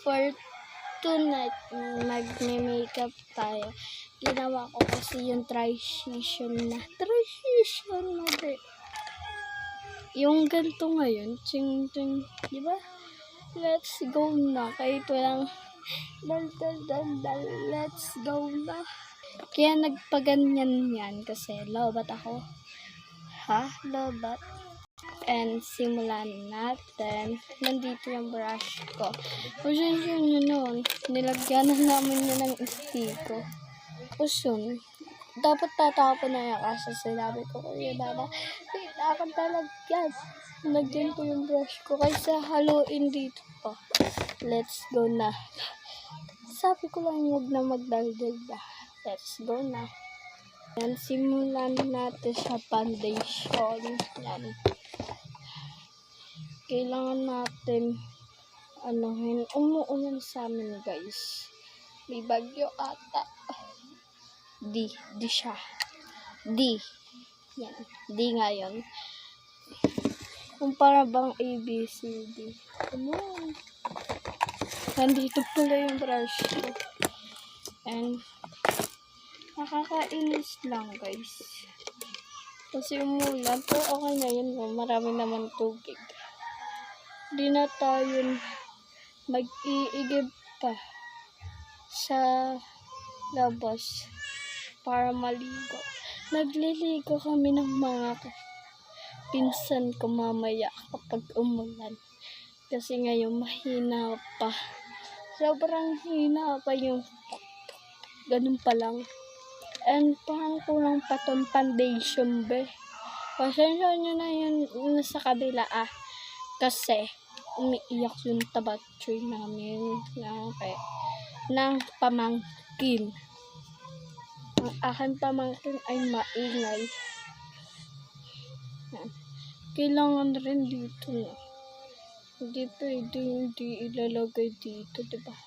for tonight, magme-makeup tayo. Ginawa ko kasi yung transition na yung ganito ngayon, ching, di ba? Let's go na. Kahit walang dal, let's go na. Kaya nagpaganyan yan kasi lobat ako. Lobat. And simulan natin. Nandito yung brush ko. Pasensya nyo nun. Nilagyan na namin yun ng estiko. Usun. Dapat tatapon na yan kasi sinabi ko kaya dada. Kailangan talagyan. Lagyan ko yung brush ko kaysa haluin dito pa. Let's go na. Sabi ko lang huwag na magdaldal ba. Let's go na. Yan, simulan natin sa foundation. Yan. Kailangan natin umuulan sa amin guys. May bagyo ata. Di siya. Yan. D ngayon. Kung para bang ABCD. Come on. Nandito pala yung brush ko. And nakakainis lang guys. Kasi umulan. Pero okay na yun. Marami naman tubig. Di na tayo mag-iigib pa sa labas para maligo. Nagliligo kami ng mga pinsan ko mamaya kapag umulan. Kasi ngayon mahina pa. Sobrang hina pa yung ganun pa lang. And parang kulang pa tong foundation be. Pasensya nyo na yun sa kabila Kasi umiiyak yung tabatsoy namin ng pamangkin. Ang aking pamangkin ay maingay. Kailangan rin dito na. Hindi pwede hindi ilalagay dito, diba?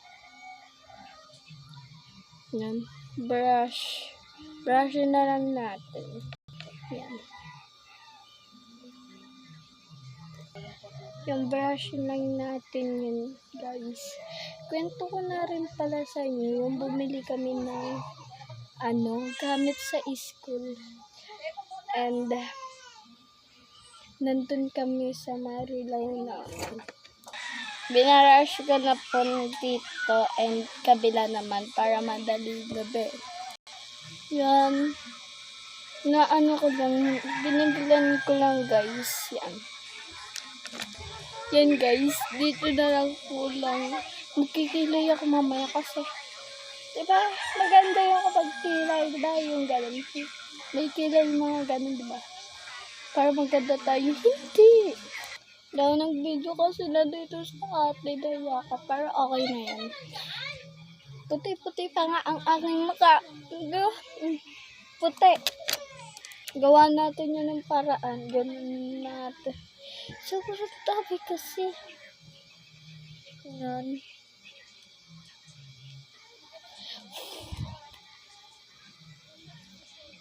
Yan. Brush. Brushin na lang natin. Yan. Yung brushin lang natin yun, guys. Kwento ko na rin pala sa inyo, yung bumili kami ng gamit sa school. And nandun kami sa Marilao na. Binarush ko na po dito and kabila naman para madali gabi. Yan. Binigilan ko lang guys. Yan guys. Dito na lang kulang. Magkikilay ako mamaya kasi. Diba? Maganda yung kapag kilay. Diba? Yung ganun. May kilay mga ganun. Diba? Para maganda tayo. Hindi. Daw nag-video kasi na dito sa ate Dayaka. Pero okay na yan. Puti-puti pa nga ang aking mukha. Puti. Gawa natin yun ng paraan. Ganun natin. Sobrang tabi kasi. Yan.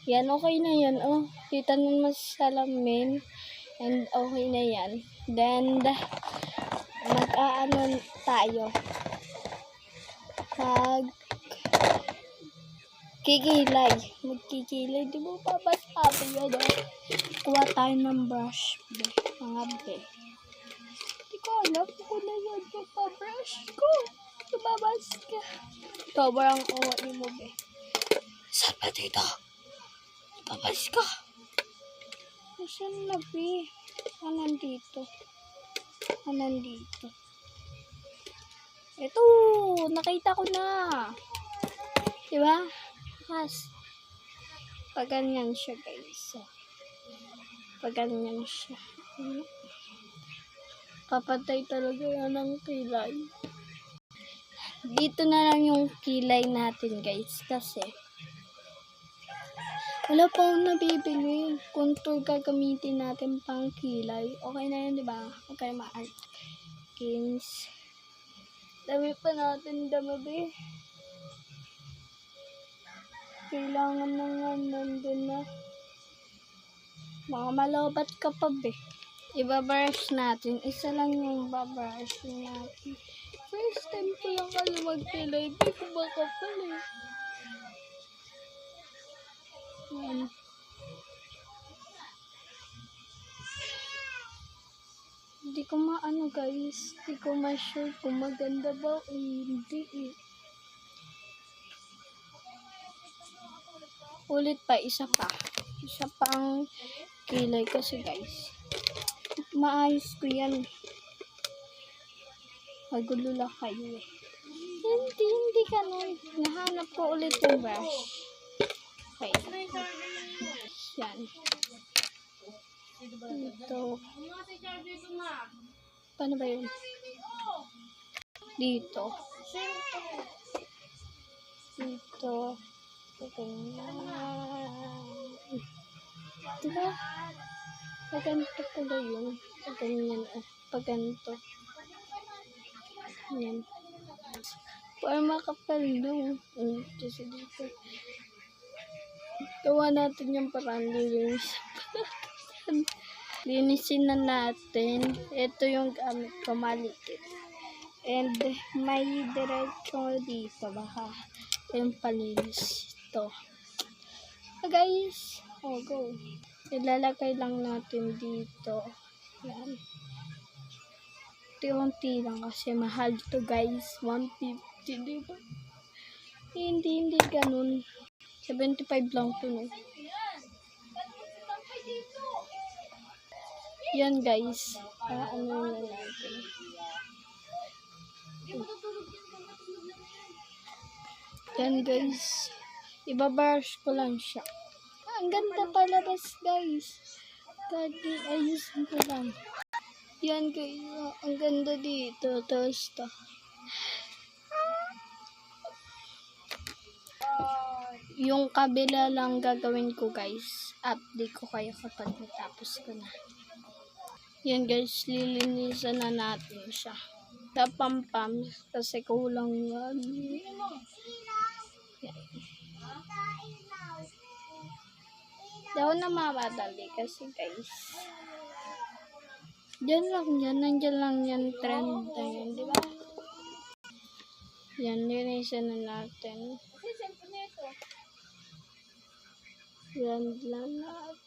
Yan, okay na yan. Oh, kita naman sa salamin. And okay na yan. Then, tayo. Magkikilay. Di mo papasabi yan. Kuha tayo ng brush. Mga be. Di ko alam kung na yan yung pa-brush ko. Tumabas ka. Sobrang uwi mo be. Saan ba dito? Tumabas ka. Saan na be? Nandito. Ito. Nakita ko na. Diba? Pag ganyan siya guys. Pag ganyan siya. Papatay talaga yan ng kilay. Dito na lang yung kilay natin guys. Kasi wala pa akong nabibili. Contour gagamitin natin pang kilay. Okay na yun diba? Okay ma-art. Kins. Dami pa natin damabi. Kailangan na nga nandun na. Mga malobat ka pa be. Ibabrush natin. Isa lang yung babrush natin. First time ko lang kala magkilay. Hindi ko makapal eh. Yan. Hindi ko maano guys. Hindi ko ma-sure kung maganda ba o hindi eh. Ulit pa, isa pa. Isa pa ang kilay kasi guys. Maayos ko yan. Magulo lang kayo eh. Hindi ganun. Nahanap ko ulit yung brush. Okay. Yan. Ito. Paano ba yun? Dito. Dito. Diba? Paganto pala yun. Paganyan. Paganto. Yan. Para makapal no. Kasi dito. Gawa natin yung parang linisin na natin. Ito yung gamit ko, malikit. And may diretso dito. Baka yung palinis. Ito. Guys. Oh, go. Ilalagay lang natin dito. Yan. Unti lang kasi mahal to guys. 150, diba? Hindi ganun. 75 lang to, no? Yan guys. Ano na natin. Yan guys. Ibabrush ko lang siya. Ang ganda palabas guys. Kagi ayusin ko lang. Yan guys. Ang ganda dito. Tapos to. Yung kabila lang gagawin ko guys. Update ko kayo kapag natapos ko na. Yan guys. Lilinisan na natin siya. Sa pampam. Kasi kulang yan. Daw na mamadali kasi guys. Diyan lang yan. Nandiyan lang yan trend na yan. Diba? Yan. Linisan na natin. Yan lang natin.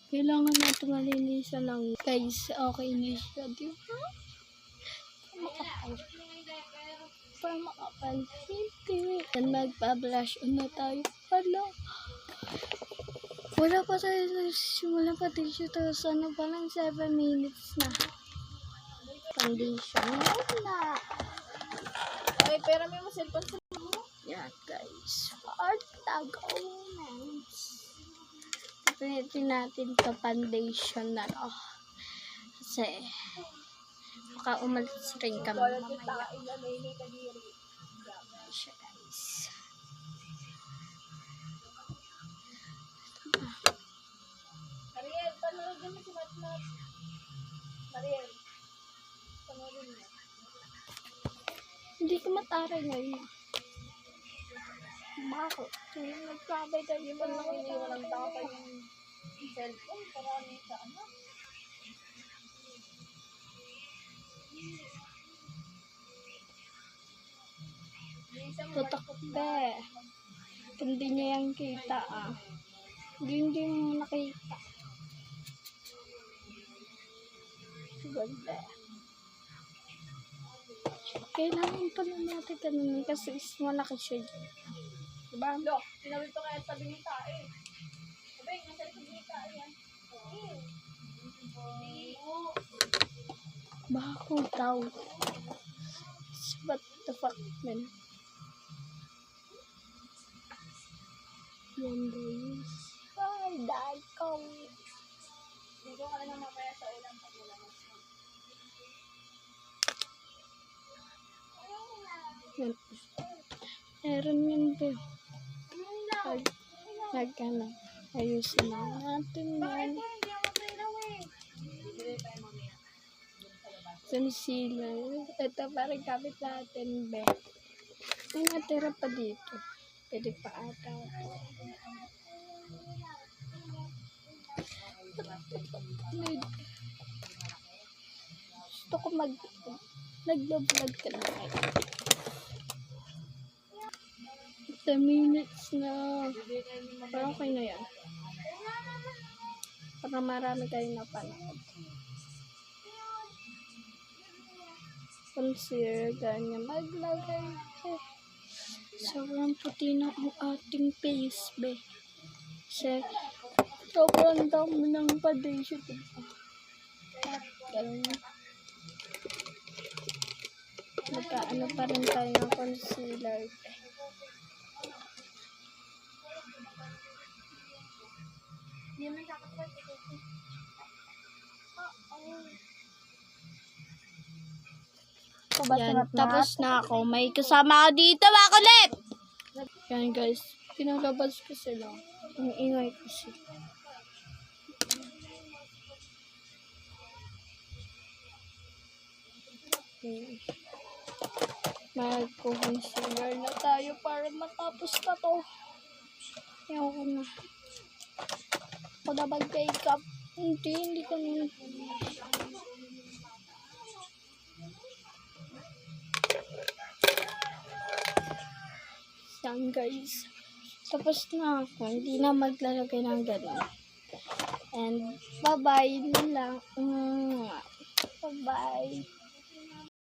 Kailangan natin malinisan lang. Guys, okay na siya. Diba? Makapal. Para makapal. Hindi. Yan, magpa-blush on na tayo. Hala. Wala pa tayo. Wala pa tissue. Tapos ano pa lang 7 minutes na. Foundation. Wala. Ay, pera may cellphone sa mo. Yan guys. Pinitin natin to foundation na to. Kasi baka umalis rin kami mamaya. Siya guys. Mariel, panoodin mo si Matmat. Mariel, panoodin mo. Hindi ko mataray ngayon. Bakit? Nagkabay tayo Hindi mo lang iniwan ang tapa yung cellphone. Parami sa ano. Tutok be. Hindi niya yung kita Hindi mo nakita. Ganda. Kailangan pa na natin ganun kasi is malaki siya. Diba? Lo, sinawid to kaya sabi ni Tae. Sabi, nasa sabi ni Tae yan. Bako daw. What the fuck, man? Yan guys. Ay, dahil ko. Dito ka na mamaya sa ulam pag nalamas mo. Yan. Meron yun ba? Nagkana. Ayusin na natin yan. Hindi ako pera eh. Hindi tayo mamaya. Concealer. Ito parang kapit natin, be. May natira pa dito. Pwede pa ata. gusto ko nag-vlog ka na ngayon. 10 minutes na. Parang okay na yan. Para marami kayo napanood. Consider ganyan maglagay. Sobrang puti na ang ating face, be. Kasi sobrang dami ng foundation. Ganun. Magkaano pa rin tayo ng concealer. Hindi man kakapag. Yan, tapos na ako. May kasama ako dito, mga kulip! Yan guys, pinalabas ko sila. Ang ingay kasi. Mag-concealer na tayo para matapos na to. Ayaw ko na. Ako na mag-makeup. Hindi ko na. Yan guys. Tapos na ako. Hindi na maglalagay ng ganun. And bye-bye na lang. Bye-bye.